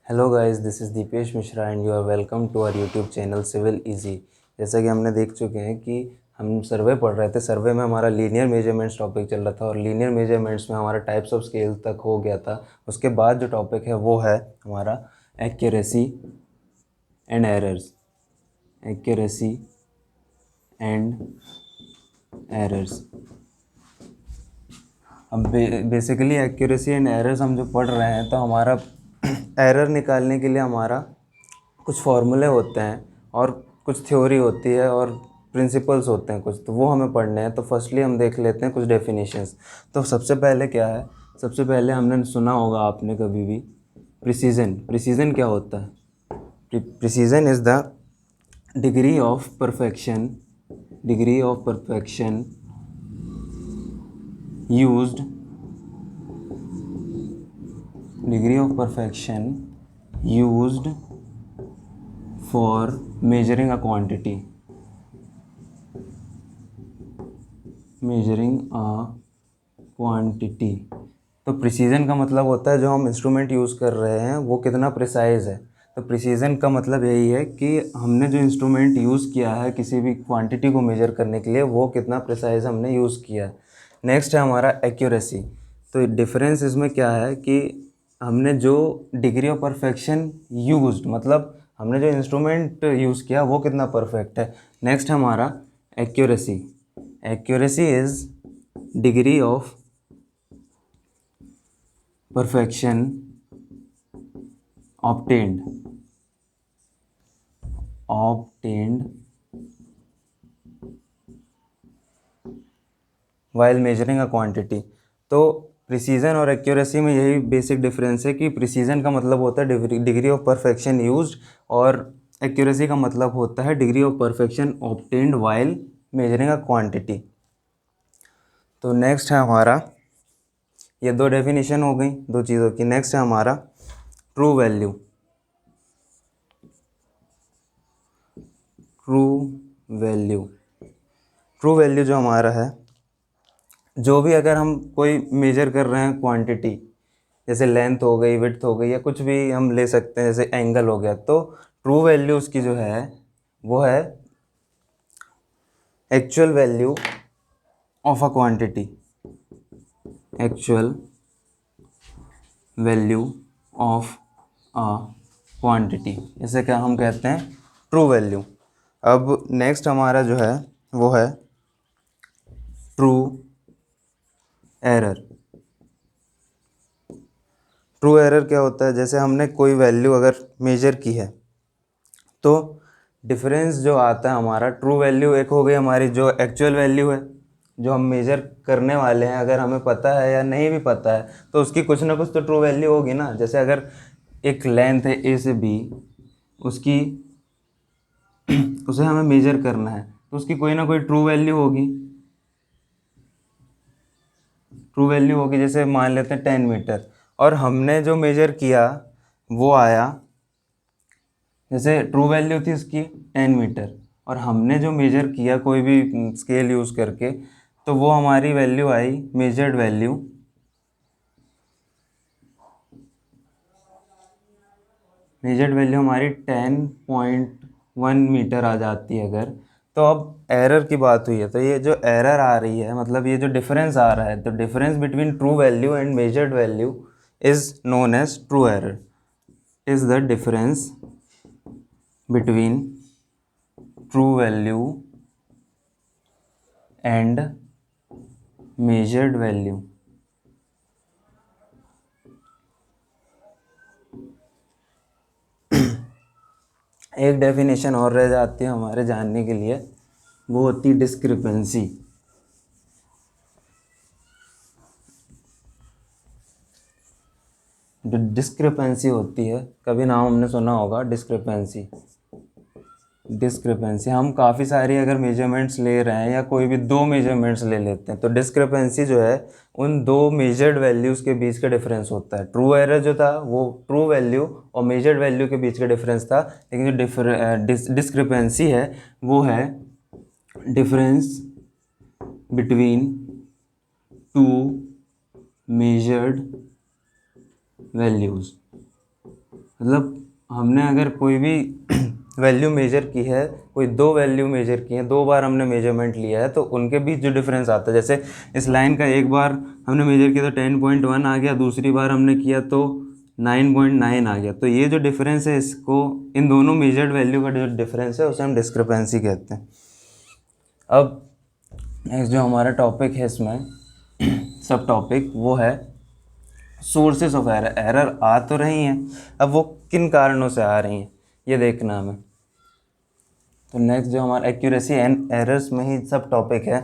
Hello guys, this is Deepesh Mishra and you are welcome to our YouTube channel civil easy. जैसा कि हमने देख चुके हैं कि हम सर्वे पढ़ रहे थे। सर्वे में हमारा लीनियर मेजरमेंट्स टॉपिक चल रहा था और लीनियर मेजरमेंट्स में हमारा टाइप्स ऑफ स्केल तक हो गया था। उसके बाद जो टॉपिक है वो है हमारा accuracy and errors. Accuracy and errors. अब बेसिकली एक्यूरेसी एंड एरर्स हम जो पढ़ रहे हैं तो हमारा एरर निकालने के लिए हमारा कुछ फॉर्मूले होते हैं और कुछ थ्योरी होती है और प्रिंसिपल्स होते हैं कुछ, तो वो हमें पढ़ने हैं। तो फर्स्टली हम देख लेते हैं कुछ डेफिनेशंस। तो सबसे पहले क्या है, सबसे पहले हमने सुना होगा आपने कभी भी प्रिसीजन। प्रिसीजन क्या होता है? Precision is the degree of perfection, degree of perfection used, degree of perfection used for measuring a quantity, measuring a quantity। तो प्रिसीजन का मतलब होता है जो हम इंस्ट्रूमेंट यूज़ कर रहे हैं वो कितना प्रिसाइज है। तो प्रिसीजन का मतलब यही है कि हमने जो इंस्ट्रूमेंट यूज़ किया है किसी भी क्वांटिटी को मेजर करने के लिए वो कितना प्रिसाइज हमने यूज़ किया है। नेक्स्ट है हमारा एक्यूरेसी। तो डिफरेंस इसमें क्या है कि हमने जो डिग्री ऑफ परफेक्शन यूज्ड, मतलब हमने जो इंस्ट्रूमेंट यूज़ किया वो कितना परफेक्ट है। नेक्स्ट हमारा accuracy. Accuracy is degree of perfection obtained while measuring a quantity। तो प्रिसीजन और एक्यूरेसी में यही बेसिक डिफरेंस है कि प्रिसीजन का मतलब होता है डिग्री ऑफ परफेक्शन यूज्ड और एक्यूरेसी का मतलब होता है degree of perfection obtained while measuring a quantity. तो नेक्स्ट है हमारा, ये दो डेफिनेशन हो गई दो चीज़ों की। नेक्स्ट है हमारा true value. True value, true value जो हमारा है, जो भी अगर हम कोई मेजर कर रहे हैं क्वांटिटी, जैसे लेंथ हो गई, विड्थ हो गई, या कुछ भी हम ले सकते हैं, जैसे एंगल हो गया, तो ट्रू वैल्यू उसकी जो है वो है actual value of a quantity, actual value of a quantity. इसे क्या हम कहते हैं? True value. अब नेक्स्ट हमारा जो है वो है ट्रू एरर। ट्रू एरर क्या होता है? जैसे हमने कोई वैल्यू अगर मेजर की है तो डिफरेंस जो आता है हमारा, ट्रू वैल्यू एक हो गई हमारी जो एक्चुअल वैल्यू है जो हम मेजर करने वाले हैं, अगर हमें पता है या नहीं भी पता है तो उसकी कुछ ना कुछ तो ट्रू वैल्यू होगी ना। जैसे अगर एक लेंथ है ए से बी, उसकी उसे हमें मेजर करना है तो उसकी कोई ना कोई ट्रू वैल्यू होगी। ट्रू वैल्यू होगी, जैसे मान लेते हैं 10 मीटर और हमने जो मेजर किया वो आया, जैसे ट्रू वैल्यू थी उसकी 10 मीटर और हमने जो मेजर किया कोई भी स्केल यूज़ करके, तो वो हमारी वैल्यू आई, मेजर्ड वैल्यू, मेजर्ड वैल्यू हमारी 10.1 मीटर आ जाती है अगर। तो अब एरर की बात हुई है, तो ये जो एरर आ रही है, मतलब ये जो डिफरेंस आ रहा है, तो difference between true value and measured value is known as true error. Is the difference between true value and measured value. एक डेफिनेशन और रह जाती है हमारे जानने के लिए, वो होती है डिस्क्रिपेंसी। जो डिस्क्रिपेंसी होती है, कभी नाम हमने सुना होगा डिस्क्रिपेंसी। डिस्क्रिपेंसी, हम काफ़ी सारी अगर मेजरमेंट्स ले रहे हैं या कोई भी दो मेजरमेंट्स ले लेते हैं तो डिस्क्रिपेंसी जो है उन दो मेजर्ड वैल्यूज़ के बीच का डिफरेंस होता है। ट्रू एरर जो था वो ट्रू वैल्यू और मेजर्ड वैल्यू के बीच का डिफरेंस था, लेकिन जो डिस्क्रिपेंसी है वो है difference between two measured values. मतलब हमने अगर कोई भी वैल्यू मेजर की है, कोई दो वैल्यू मेजर की है, दो बार हमने मेजरमेंट लिया है, तो उनके बीच जो डिफरेंस आता है, जैसे इस लाइन का एक बार हमने मेजर किया तो 10.1 आ गया, दूसरी बार हमने किया तो 9.9 आ गया, तो ये जो डिफरेंस है, इसको इन दोनों मेजर्ड वैल्यू का जो डिफरेंस है उसे हम डिस्क्रिपेंसी कहते हैं। अब नेक्स्ट जो हमारा टॉपिक है इसमें सब टॉपिक, वो है सोर्सेस ऑफ एरर। एरर आ तो रही हैं, अब वो किन कारणों से आ रही हैं ये देखना हमें। तो नेक्स्ट जो हमारा एक्यूरेसी एंड एरर्स में ही सब टॉपिक है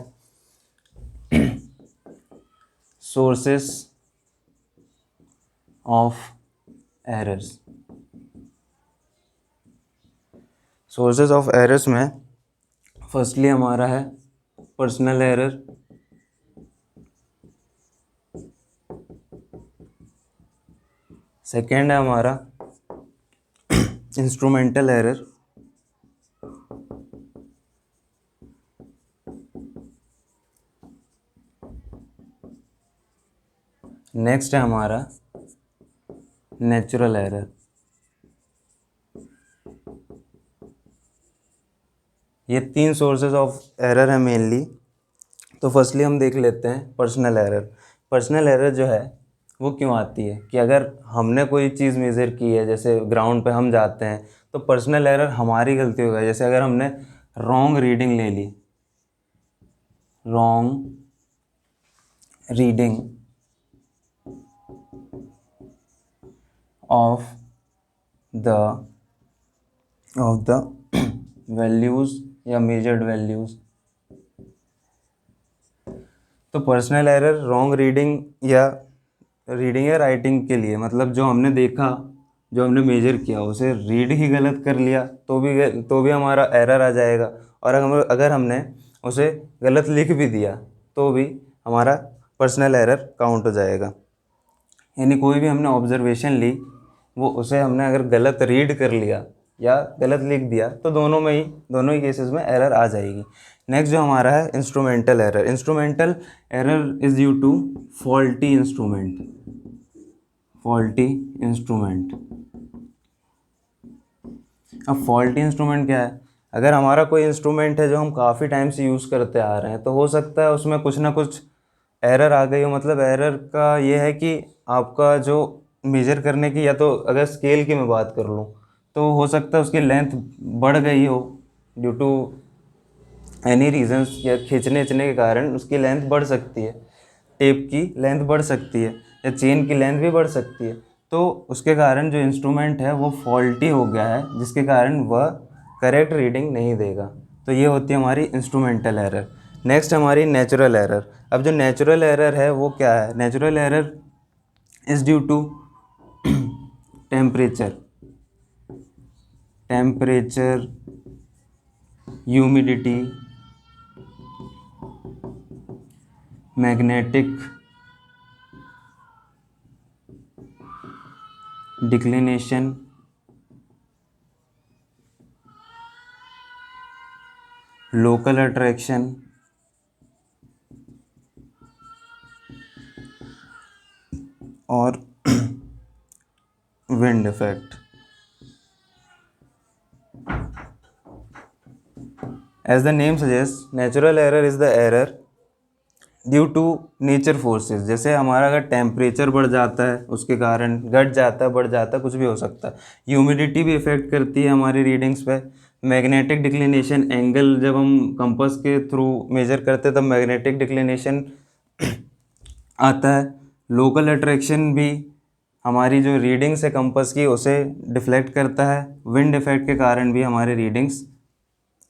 sources of errors. Sources of errors में फर्स्टली हमारा है पर्सनल एरर, सेकेंड है हमारा इंस्ट्रूमेंटल एरर, नेक्स्ट है हमारा नेचुरल एरर। ये तीन सोर्सेज ऑफ एरर है मेनली। तो फर्स्टली हम देख लेते हैं पर्सनल एरर। पर्सनल एरर जो है वो क्यों आती है कि अगर हमने कोई चीज़ मेज़र की है, जैसे ग्राउंड पे हम जाते हैं, तो पर्सनल एरर हमारी गलती होगा। जैसे अगर हमने रॉन्ग रीडिंग ले ली, wrong reading of the values या मेजर्ड वैल्यूज़, तो पर्सनल एरर रॉन्ग रीडिंग या राइटिंग के लिए, मतलब जो हमने देखा, जो हमने मेजर किया, उसे रीड ही गलत कर लिया तो भी हमारा एरर आ जाएगा। और अगर हमने उसे गलत लिख भी दिया तो भी हमारा पर्सनल एरर काउंट हो जाएगा। यानी कोई भी हमने ऑब्जर्वेशन ली, वो उसे हमने अगर गलत रीड कर लिया या गलत लिख दिया तो दोनों ही केसेस में एरर आ जाएगी। नेक्स्ट जो हमारा है instrumental error. Instrumental error is due to faulty instrument. अब फॉल्टी इंस्ट्रूमेंट क्या है? अगर हमारा कोई इंस्ट्रूमेंट है जो हम काफ़ी टाइम से यूज़ करते आ रहे हैं, तो हो सकता है उसमें कुछ ना कुछ एरर आ गई हो। मतलब एरर का ये है कि आपका जो मेजर करने की, या तो अगर स्केल की मैं बात कर लूँ, तो हो सकता है उसकी लेंथ बढ़ गई हो ड्यू टू एनी रीजंस, या खींचने के कारण उसकी लेंथ बढ़ सकती है, टेप की लेंथ बढ़ सकती है, या चेन की लेंथ भी बढ़ सकती है। तो उसके कारण जो इंस्ट्रूमेंट है वो फॉल्टी हो गया है, जिसके कारण वह करेक्ट रीडिंग नहीं देगा। तो ये होती है हमारी इंस्ट्रूमेंटल एरर। नेक्स्ट हमारी नेचुरल एरर। अब जो नेचुरल एरर है वो क्या है? Natural error is due to temperature, humidity, magnetic declination, local attraction, और wind effect. As the name suggest, natural error is the error due to nature forces. जैसे हमारा अगर टेम्परेचर बढ़ जाता है, उसके कारण घट जाता है, बढ़ जाता है, कुछ भी हो सकता है। ह्यूमिडिटी भी इफेक्ट करती है हमारी रीडिंग्स पे। मैग्नेटिक डिक्लिनेशन, एंगल जब हम कंपास के थ्रू मेजर करते हैं तब मैग्नेटिक डिक्लिनेशन आता है। लोकल अट्रैक्शन भी हमारी जो रीडिंग्स है कंपास की उसे डिफ्लेक्ट करता है। विंड इफेक्ट के कारण भी हमारी रीडिंग्स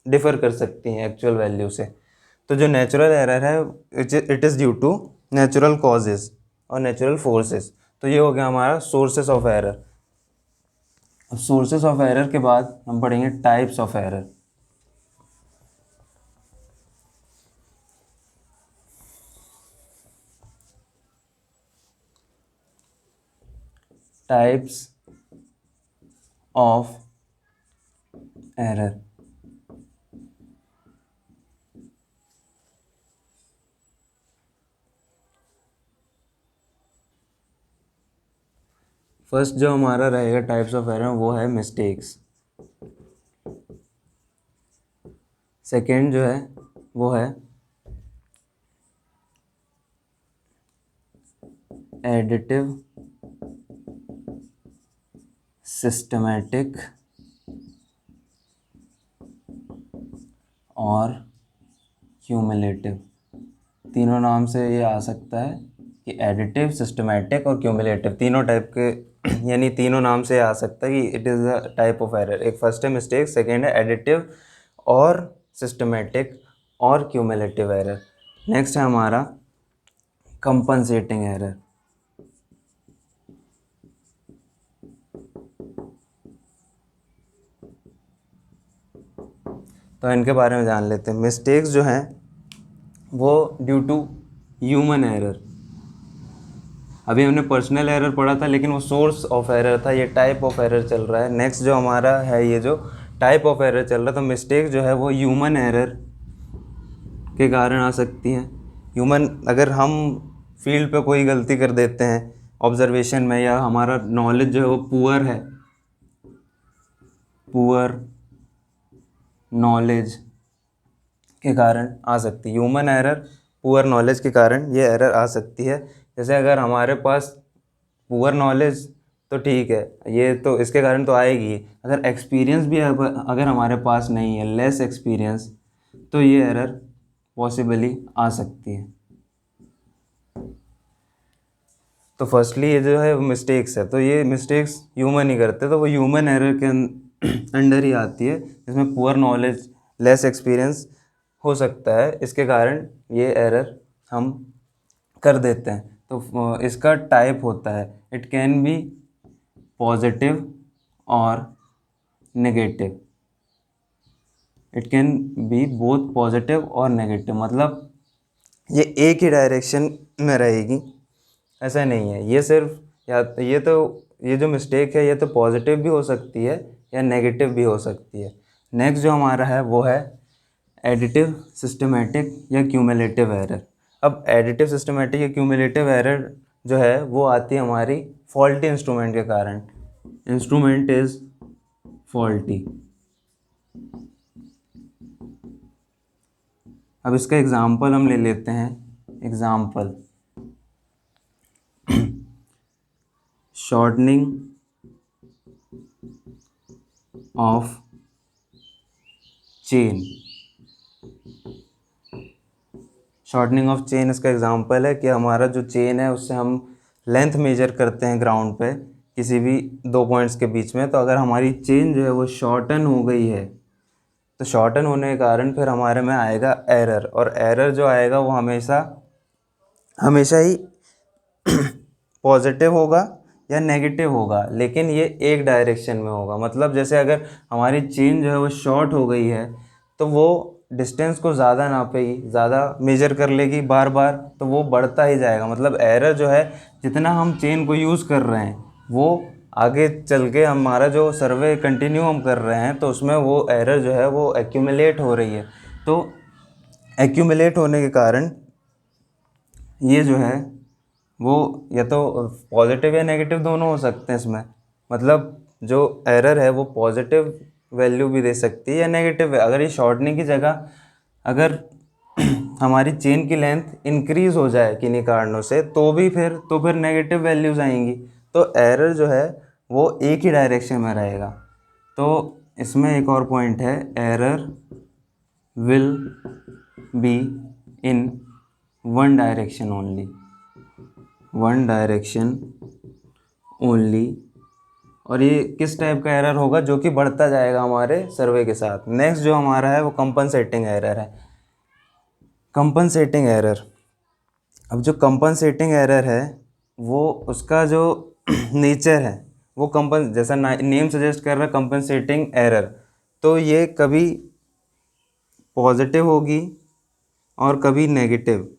डिफ़र कर सकती हैं एक्चुअल वैल्यू से। तो जो नेचुरल एरर है, it is due to natural causes और नेचुरल फोर्सेस। तो ये हो गया हमारा सोर्सेस ऑफ एरर। अब सोर्सेस ऑफ एरर के बाद हम पढ़ेंगे types of error. Types of error. First जो हमारा रहेगा टाइप्स ऑफ एरर वो है मिस्टेक्स। सेकेंड जो है वो है एडिटिव सिस्टमैटिक और क्यूमुलेटिव। तीनों नाम से ये आ सकता है कि एडिटिव, सिस्टमैटिक और क्यूमुलेटिव तीनों टाइप के यानी तीनों नाम से आ सकता है कि it is a type of error. एक फर्स्ट है मिस्टेक, सेकेंड है एडिटिव और सिस्टमैटिक और क्यूमुलेटिव एरर। नेक्स्ट है हमारा कंपनसेटिंग एरर। तो इनके बारे में जान लेते हैं। मिस्टेक्स जो हैं वो ड्यू टू ह्यूमन एरर। अभी हमने पर्सनल एरर पढ़ा था लेकिन वो सोर्स ऑफ एरर था, ये टाइप ऑफ एरर चल रहा है। नेक्स्ट जो हमारा है ये जो टाइप ऑफ एरर चल रहा है, तो मिस्टेक जो है वो ह्यूमन एरर के कारण आ सकती हैं। ह्यूमन, अगर हम फील्ड पे कोई गलती कर देते हैं ऑब्जर्वेशन में, या हमारा नॉलेज जो है वो पुअर नॉलेज के कारण आ सकती है। ह्यूमन एरर पुअर नॉलेज के कारण ये एरर आ सकती है। जैसे अगर हमारे पास पुअर नॉलेज तो ठीक है, ये तो इसके कारण तो आएगी। अगर एक्सपीरियंस भी अगर हमारे पास नहीं है, लेस एक्सपीरियंस, तो ये एरर पॉसिबली आ सकती है। तो फर्स्टली ये जो है मिस्टेक्स है, तो ये मिस्टेक्स ह्यूमन ही करते हैं, तो वो ह्यूमन एरर के अंडर ही आती है, जिसमें पुअर नॉलेज, लेस एक्सपीरियंस हो सकता है। इसके कारण ये एरर हम कर देते हैं। तो इसका टाइप होता है, इट कैन बी पॉजिटिव और negative. It can be both positive और नेगेटिव, मतलब ये एक ही डायरेक्शन में रहेगी, ऐसा नहीं है। ये सिर्फ ये जो मिस्टेक है ये तो पॉजिटिव भी हो सकती है या नेगेटिव भी हो सकती है। नेक्स्ट जो हमारा है वो है एडिटिव सिस्टमैटिक या क्यूमुलेटिव एरर। अब एडिटिव सिस्टमैटिक या क्यूमुलेटिव एरर जो है वो आती है हमारी फॉल्टी इंस्ट्रूमेंट के कारण। Instrument is faulty. अब इसका एग्जाम्पल हम ले लेते हैं। Example, shortening of chain. Shortening of chain इसका एग्जांपल है कि हमारा जो चेन है उससे हम लेंथ मेजर करते हैं ग्राउंड पे किसी भी दो पॉइंट्स के बीच में। तो अगर हमारी चेन जो है वो शॉर्टन हो गई है, तो शॉर्टन होने के कारण फिर हमारे में आएगा एरर, और एरर जो आएगा वो हमेशा ही पॉजिटिव होगा या नेगेटिव होगा, लेकिन ये एक डायरेक्शन में होगा। मतलब जैसे अगर हमारी चेन जो है वो शॉर्ट हो गई है तो वो डिस्टेंस को ज़्यादा नापेगी, ज़्यादा मेजर कर लेगी बार बार, तो वो बढ़ता ही जाएगा। मतलब एरर जो है, जितना हम चेन को यूज़ कर रहे हैं वो आगे चल के हमारा जो सर्वे कंटिन्यू हम कर रहे हैं तो उसमें वो एरर जो है वो एक्यूमुलेट हो रही है। तो एक्यूमुलेट होने के कारण ये जो है वो या तो पॉजिटिव या नेगेटिव दोनों हो सकते हैं इसमें। मतलब जो एरर है वो पॉजिटिव वैल्यू भी दे सकती है या नेगेटिव है। अगर ये शॉर्टनिंग की जगह अगर हमारी चेन की लेंथ इंक्रीज़ हो जाए किन्हीं कारणों से, तो फिर नेगेटिव वैल्यूज़ आएंगी। तो एरर जो है वो एक ही डायरेक्शन में रहेगा। तो इसमें एक और पॉइंट है, error will be in one direction only. One direction only. और ये किस टाइप का एरर होगा? जो कि बढ़ता जाएगा हमारे सर्वे के साथ। नेक्स्ट जो हमारा है वो कंपनसेटिंग एरर है। कंपनसेटिंग एरर, अब जो कंपनसेटिंग एरर है वो उसका जो नेचर है वो जैसा नेम सजेस्ट कर रहा है कंपनसेटिंग एरर, तो ये कभी पॉजिटिव होगी और कभी नेगेटिव,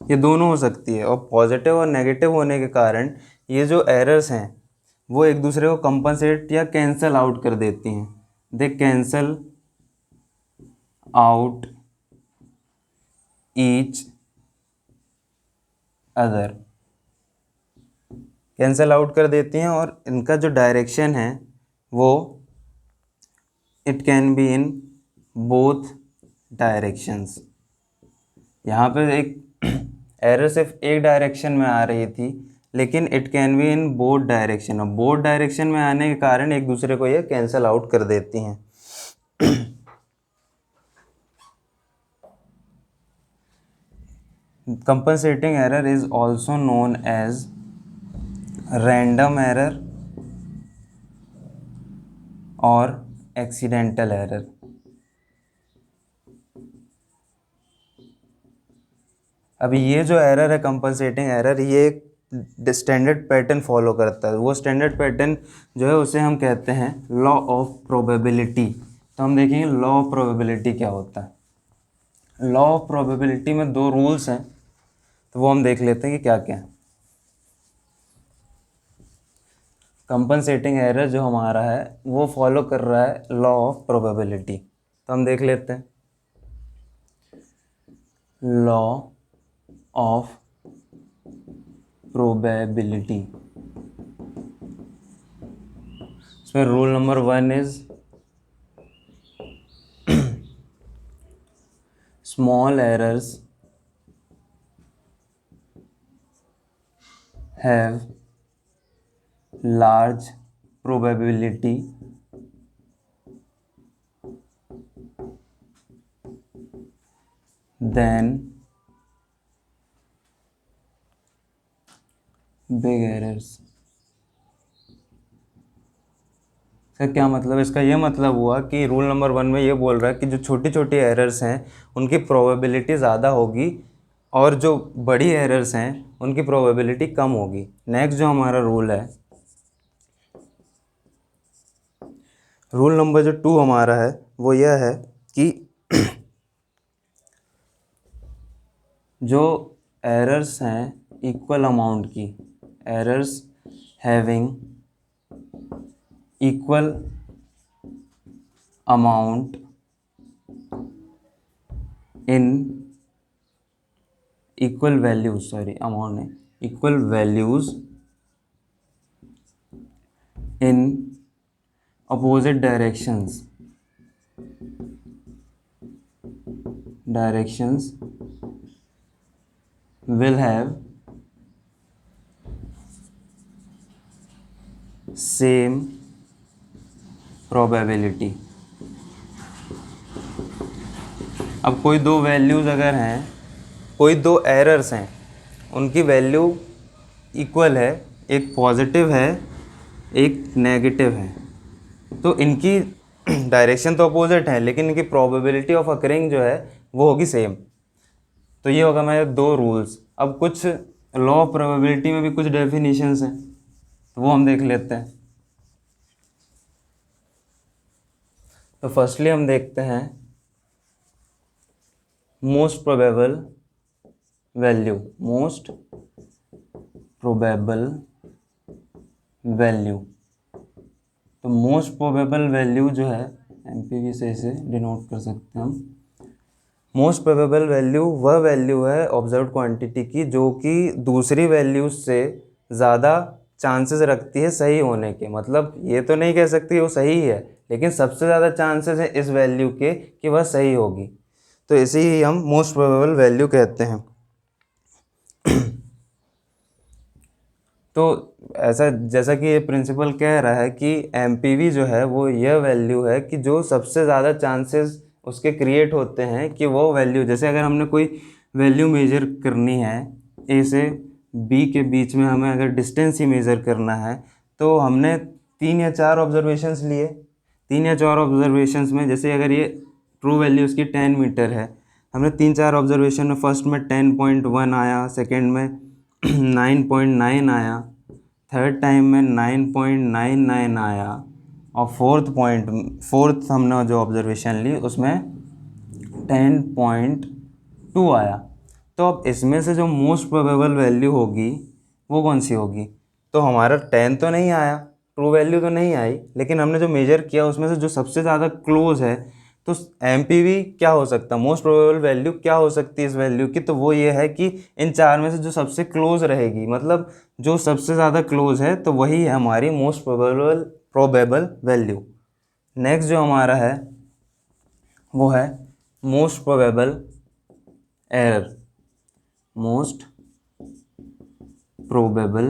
ये दोनों हो सकती है। और पॉजिटिव और नेगेटिव होने के कारण ये जो एरर्स हैं वो एक दूसरे को कंपनसेट या कैंसल आउट कर देती हैं। दे cancel out each other. Cancel out कर देती हैं, और इनका जो डायरेक्शन है वो it can be in both directions. यहाँ पे एक एरर सिर्फ एक डायरेक्शन में आ रही थी, लेकिन it can be in both direction, और बोथ डायरेक्शन में आने के कारण एक दूसरे को ये कैंसिल आउट कर देती हैं। Compensating error is also known as random error और accidental error। अभी ये जो एरर है कंपनसेटिंग एरर, ये एक स्टैंडर्ड पैटर्न फॉलो करता है। वो स्टैंडर्ड पैटर्न जो है उसे हम कहते हैं लॉ ऑफ प्रोबेबिलिटी। तो हम देखेंगे लॉ ऑफ प्रोबेबिलिटी क्या होता है। लॉ ऑफ प्रोबेबिलिटी में दो रूल्स हैं, तो वो हम देख लेते हैं कि क्या क्या है। कंपनसेटिंग एरर जो हमारा है वो फॉलो कर रहा है लॉ ऑफ प्रोबेबिलिटी। तो हम देख लेते हैं लॉ ऑफ प्रोबेबिलिटी। इसमें rule number 1 is small errors have large probability than big errors। इसका क्या मतलब है? इसका ये मतलब हुआ कि रूल नंबर 1 में ये बोल रहा है कि जो छोटी छोटी एरर्स हैं उनकी प्रोबेबिलिटी ज़्यादा होगी, और जो बड़ी एरर्स हैं उनकी प्रोबेबिलिटी कम होगी। नेक्स्ट जो हमारा रूल है, रूल नंबर जो 2 हमारा है वो यह है कि जो एरर्स हैं इक्वल अमाउंट की, errors having equal amount in equal values, sorry amount नहीं, equal values in opposite directions will have same probability। अब कोई दो वैल्यूज़ अगर हैं, कोई दो एरर्स हैं, उनकी वैल्यू इक्वल है, एक पॉजिटिव है एक नेगेटिव है, तो इनकी डायरेक्शन तो अपोजिट है लेकिन इनकी प्रोबेबिलिटी ऑफ अकरिंग जो है वो होगी सेम। तो ये होगा हमारे दो रूल्स। अब कुछ लॉ ऑफ प्रोबेबिलिटी में भी कुछ डेफिनेशंस हैं, तो वो हम देख लेते हैं। तो फर्स्टली हम देखते हैं most probable value. Most probable value, तो मोस्ट प्रोबेबल वैल्यू जो है एमपीवी से इसे डिनोट कर सकते हैं हम। मोस्ट प्रोबेबल वैल्यू वह वैल्यू है ऑब्जर्व्ड क्वांटिटी की जो कि दूसरी वैल्यूज से ज़्यादा चांसेस रखती है सही होने के। मतलब ये तो नहीं कह सकती वो सही है, लेकिन सबसे ज़्यादा चांसेस है इस वैल्यू के कि वह सही होगी, तो इसे ही हम मोस्ट प्रोबेबल वैल्यू कहते हैं। तो ऐसा जैसा कि ये प्रिंसिपल कह रहा है कि एमपीवी जो है वो यह वैल्यू है कि जो सबसे ज़्यादा चांसेस उसके क्रिएट होते हैं कि वो वैल्यू, जैसे अगर हमने कोई वैल्यू मेजर करनी है ए से बी के बीच में, हमें अगर डिस्टेंस ही मेज़र करना है, तो हमने 3 या 4 ऑब्जर्वेशंस लिए। 3 या 4 ऑब्जर्वेशंस में जैसे अगर ये ट्रू वैल्यू उसकी 10 मीटर है, हमने 3-4 ऑब्जर्वेशन में फर्स्ट में 10.1 आया, सेकेंड में 9.9 आया, थर्ड टाइम में 9.99 आया, और फोर्थ हमने जो ऑब्जर्वेशन ली उसमें 10.2 आया। तो अब इसमें से जो मोस्ट प्रोबेबल वैल्यू होगी वो कौन सी होगी? तो हमारा 10 तो नहीं आया, ट्रू वैल्यू तो नहीं आई, लेकिन हमने जो मेजर किया उसमें से जो सबसे ज़्यादा क्लोज है तो MPV क्या हो सकता है, मोस्ट प्रोबेबल वैल्यू क्या हो सकती है इस वैल्यू की, तो वो ये है कि इन चार में से जो सबसे क्लोज रहेगी, मतलब जो सबसे ज़्यादा क्लोज है, तो वही है हमारी मोस्ट प्रोबेबल वैल्यू। नेक्स्ट जो हमारा है वो है most probable error. Most probable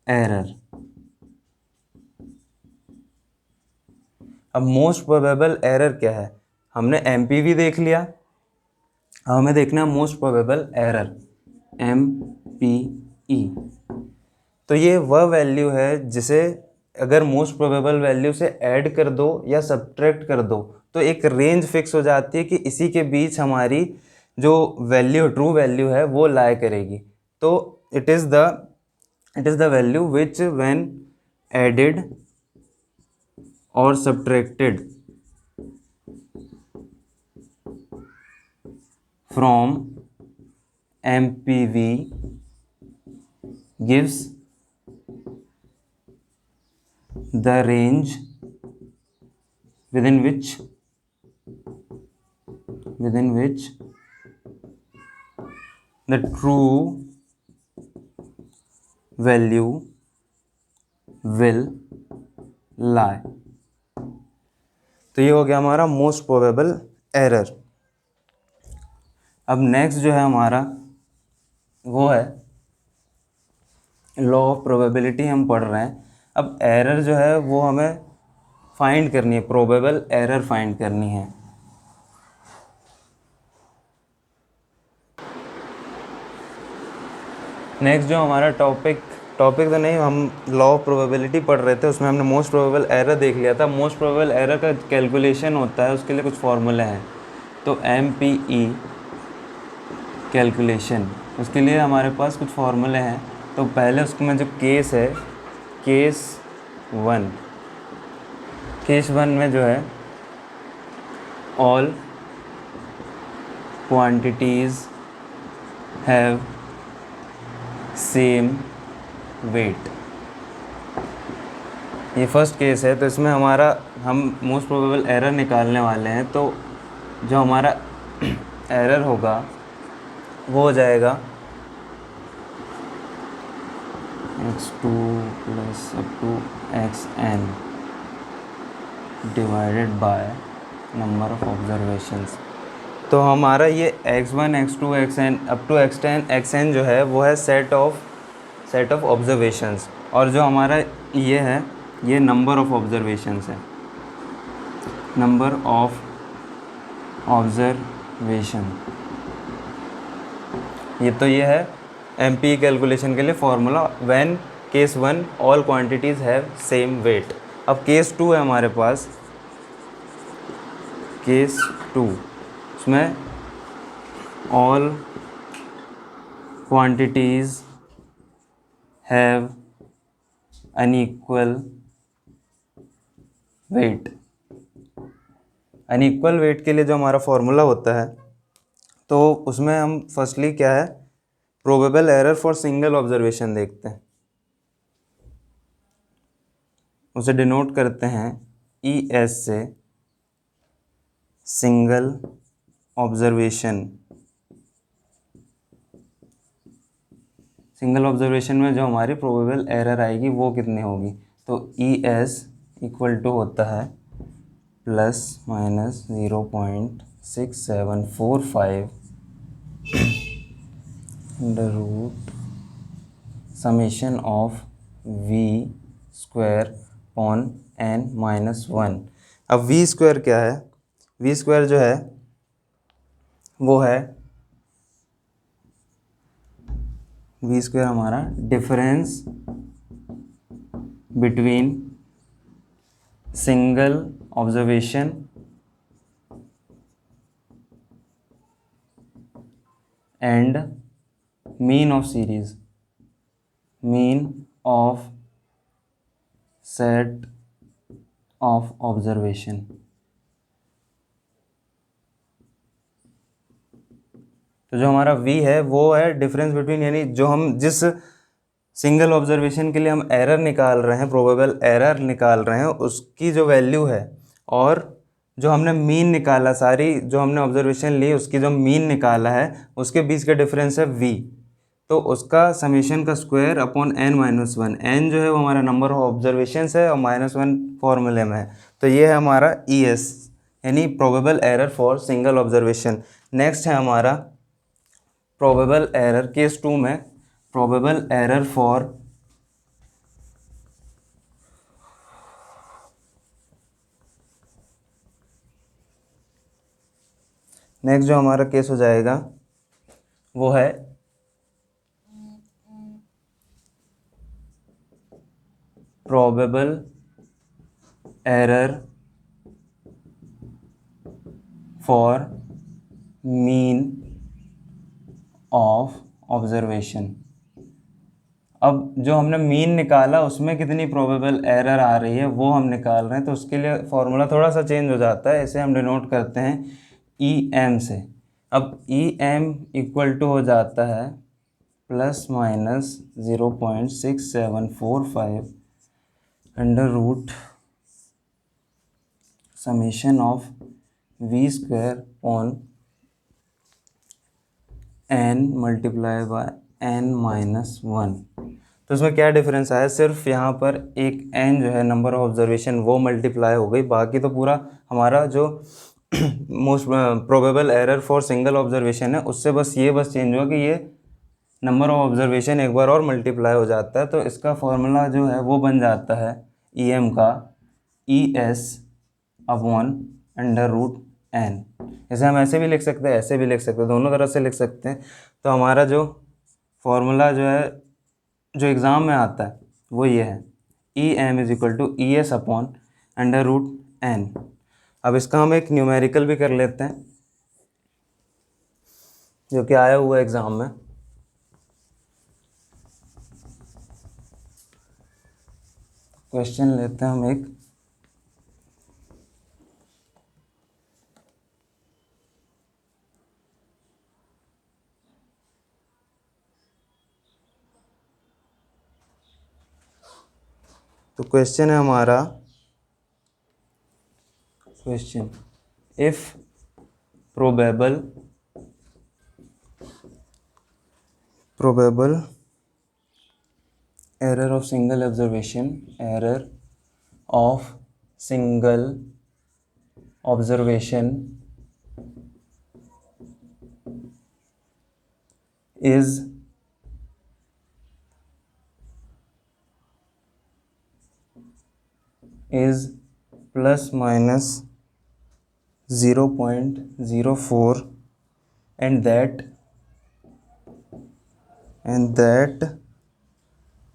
error. अब मोस्ट प्रोबेबल एरर क्या है, हमने MPV देख लिया, अब हमें देखना है मोस्ट प्रोबेबल एरर, MPE। तो ये वह वैल्यू है जिसे अगर मोस्ट प्रोबेबल वैल्यू से ऐड कर दो या सब्ट्रैक्ट कर दो तो एक रेंज फिक्स हो जाती है कि इसी के बीच हमारी जो वैल्यू ट्रू वैल्यू है वो लाई करेगी। तो it is the value which when added or subtracted from MPV gives the range within which the true value will lie। तो ये हो गया हमारा मोस्ट प्रोबेबल एरर। अब नेक्स्ट जो है हमारा वो है लॉ ऑफ प्रोबेबिलिटी हम पढ़ रहे हैं। अब एरर जो है वो हमें फाइंड करनी है, प्रोबेबल एरर फाइंड करनी है। नेक्स्ट जो हमारा टॉपिक तो नहीं, हम लॉ ऑफ प्रोबेबिलिटी पढ़ रहे थे, उसमें हमने मोस्ट प्रोबेबल एरर देख लिया था। मोस्ट प्रोबेबल एरर का कैलकुलेशन होता है, उसके लिए कुछ फॉर्मूले हैं। तो MPE कैलकुलेशन, उसके लिए हमारे पास कुछ फॉर्मूले हैं। तो पहले उसको में जो केस है, केस वन में जो है all quantities have same weight, ये फर्स्ट केस है। तो इसमें हम मोस्ट प्रोबेबल एरर निकालने वाले हैं। तो जो हमारा एरर होगा वो हो जाएगा x2 plus up to xn divided by number of observations. तो हमारा ये x1 x2 xn up to xn जो है वो है सेट ऑफ ऑब्जर्वेशंस, और जो हमारा ये है ये नंबर ऑफ ऑब्जर्वेशंस है, नंबर ऑफ ऑब्जर्वेशन। ये है MPE कैलकुलेशन के लिए formula, when case 1 all quantities have same weight. अब केस 2 है हमारे पास, केस 2, उसमें all quantities have unequal weight. Unequal weight के लिए जो हमारा फॉर्मूला होता है, तो उसमें हम फर्स्टली क्या है, probable error for single observation देखते हैं। उसे डिनोट करते हैं ES से, सिंगल ऑब्जर्वेशन। सिंगल ऑब्जर्वेशन में जो हमारी प्रोबेबल एरर आएगी वो कितनी होगी, तो ES इक्वल टू होता है ±0.6745 the root summation of V² on n-1। अब V² क्या है, V² जो है वो है V² हमारा difference between single observation and mean of series, mean of set of observation. तो जो हमारा V है वो है डिफरेंस बिटवीन, यानी जो हम जिस सिंगल ऑब्जर्वेशन के लिए हम एरर निकाल रहे हैं, प्रोबेबल एरर निकाल रहे हैं, उसकी जो वैल्यू है और जो हमने मीन निकाला, सारी जो हमने ऑब्जर्वेशन ली उसकी जो मीन निकाला है उसके बीच का डिफरेंस है v, तो उसका समेशन का स्क्वायर अपॉन n-1। n जो है वो हमारा नंबर ऑफ ऑब्जर्वेशंस है और -1 फॉर्मूले में है, तो ये है हमारा ES यानी probable error for single observation. Next है हमारा प्रोबेबल एरर, केस 2 में प्रोबेबल एरर फॉर नेक्स्ट जो हमारा केस हो जाएगा वो है probable error for mean of observation. अब जो हमने मीन निकाला उसमें कितनी प्रोबेबल एरर आ रही है वो हम निकाल रहे हैं, तो उसके लिए फॉर्मूला थोड़ा सा चेंज हो जाता है, इसे हम डिनोट करते हैं EM से। अब EM इक्वल टू हो जाता है ±0.6745 under root summation of v² on n multiply by n-1। तो इसमें क्या डिफरेंस आया, सिर्फ यहाँ पर एक n जो है नंबर ऑफ ऑब्जर्वेशन वो मल्टीप्लाई हो गई, बाकी तो पूरा हमारा जो most probable error for single observation है उससे बस चेंज हुआ कि ये नंबर ऑफ ऑब्जर्वेशन एक बार और मल्टीप्लाई हो जाता है। तो इसका फॉर्मूला जो है वो बन जाता है EM का ES upon under root n। इसे हम ऐसे भी लिख सकते हैं, ऐसे भी लिख सकते हैं, दोनों तरह से लिख सकते हैं। तो हमारा जो फॉर्मूला जो है जो एग्ज़ाम में आता है वो ये है EM is equal to ES upon under root n। अब इसका हम एक न्यूमेरिकल भी कर लेते हैं जो कि आया हुआ है एग्ज़ाम में। क्वेश्चन लेते हैं हम एक, तो क्वेश्चन है हमारा, question if probable error of single observation is plus minus 0.04 and that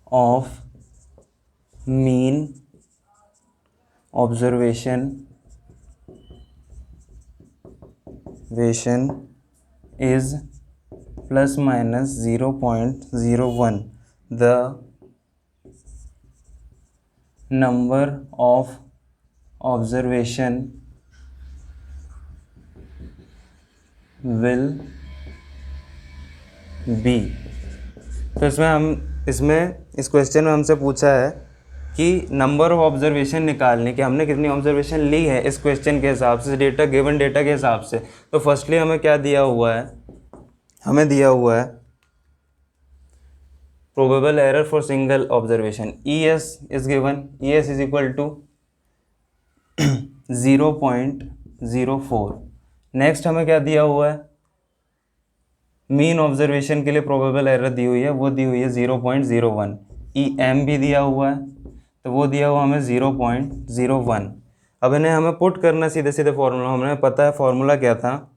of mean observation is plus minus 0.01, the number of observation will be। तो इस क्वेश्चन में हमसे पूछा है कि नंबर ऑफ ऑब्जर्वेशन निकालने कि हमने कितनी ऑब्जर्वेशन ली है इस क्वेश्चन के हिसाब से, डेटा गिवन डेटा के हिसाब से। तो फर्स्टली हमें क्या दिया हुआ है, हमें दिया हुआ है probable error for single observation ES is given, ES is equal to 0.04। Next हमें क्या दिया हुआ है, मीन ऑब्जर्वेशन के लिए प्रोबेबल एरर दी हुई है, वो दी हुई है 0.01। EM भी दिया हुआ है तो वो दिया हुआ हमें 0.01। अब इन्हें हमें पुट करना सीधे सीधे फॉर्मूला, हमें पता है फॉर्मूला क्या था,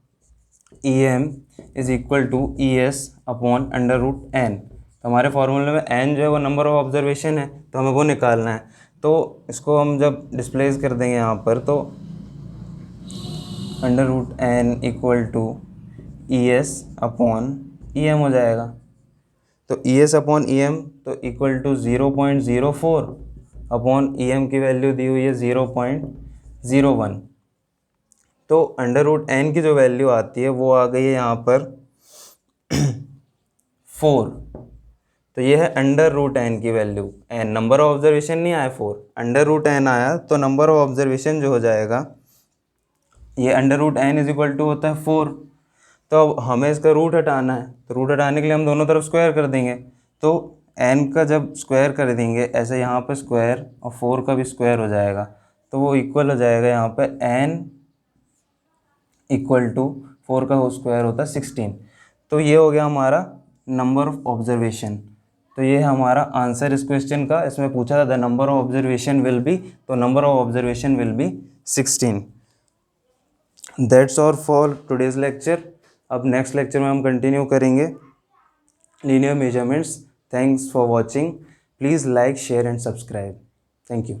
EM is equal to ES upon under root n। तो हमारे फार्मूले में n जो है वो नंबर ऑफ ऑब्जर्वेशन है, तो हमें वो निकालना है। तो इसको हम जब डिस्प्लेस कर देंगे यहाँ पर तो under root n equal to ES upon EM हो जाएगा। तो ES अपॉन EM तो इक्वल टू 0.04 अपॉन EM की वैल्यू दी हुई है 0.01। तो अंडर रूट n की जो वैल्यू आती है वो आ गई है यहाँ पर 4। तो ये है अंडर रूट n की value, n number of observation नहीं आया 4, अंडर रूट n आया, तो नंबर ऑफ ऑब्जर्वेशन जो हो जाएगा ये under root N is equal to होता है 4। तो अब हमें इसका रूट हटाना है, तो रूट हटाने के लिए हम दोनों तरफ स्क्वायर कर देंगे। तो एन का जब स्क्वायर कर देंगे ऐसे यहाँ पे स्क्वायर और 4 का भी स्क्वायर हो जाएगा, तो वो इक्वल हो जाएगा यहाँ पे एन इक्वल टू 4 का होल स्क्वायर होता है 16। तो ये हो गया हमारा नंबर ऑफ ऑब्जर्वेशन। तो ये है हमारा आंसर इस क्वेश्चन का। इसमें पूछा था the number of observation will be, तो number of observation will be 16। That's all for today's lecture. अब नेक्स्ट लेक्चर में हम कंटिन्यू करेंगे linear measurements. Thanks for watching. Please like share and subscribe. Thank you.